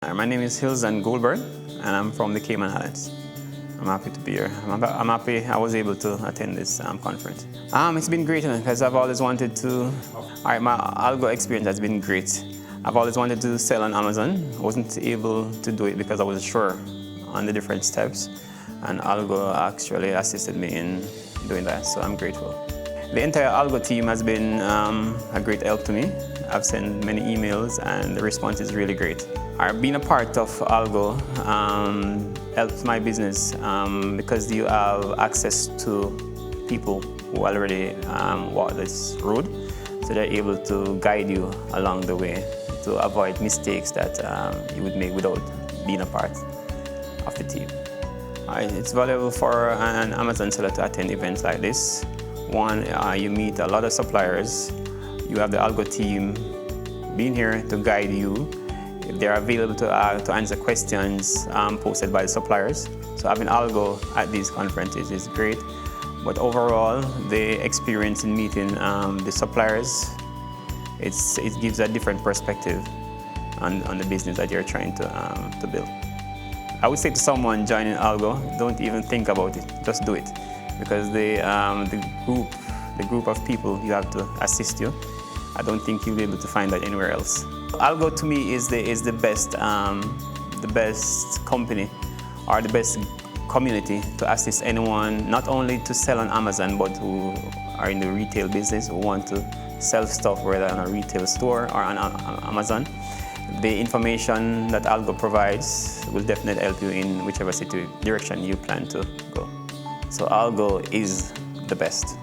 My name is Hilzan Goldberg, and I'm from the Cayman Islands. I'm happy to be here. I'm happy I was able to attend this conference. It's been great because I've always wanted to. My ALGO experience has been great. I've always wanted to sell on Amazon. I wasn't able to do it because I wasn't sure on the different steps, and ALGO actually assisted me in doing that, so I'm grateful. The entire ALGO team has been a great help to me. I've sent many emails and the response is really great. Being a part of ALGO helps my business because you have access to people who already walk this road, so they're able to guide you along the way to avoid mistakes that you would make without being a part of the team. It's valuable for an Amazon seller to attend events like this. One, you meet a lot of suppliers. You have the ALGO team being here to guide you. They're available to answer questions posted by the suppliers. So having ALGO at these conferences is great. But overall, the experience in meeting the suppliers, it gives a different perspective on the business that you're trying to build. I would say to someone joining ALGO, don't even think about it, just do it. Because the group of people you have to assist you, I don't think you'll be able to find that anywhere else. ALGO to me is the best company or the best community to assist anyone, not only to sell on Amazon, but who are in the retail business, who want to sell stuff whether on a retail store or on Amazon. The information that ALGO provides will definitely help you in whichever direction you plan to go. So ALGO is the best.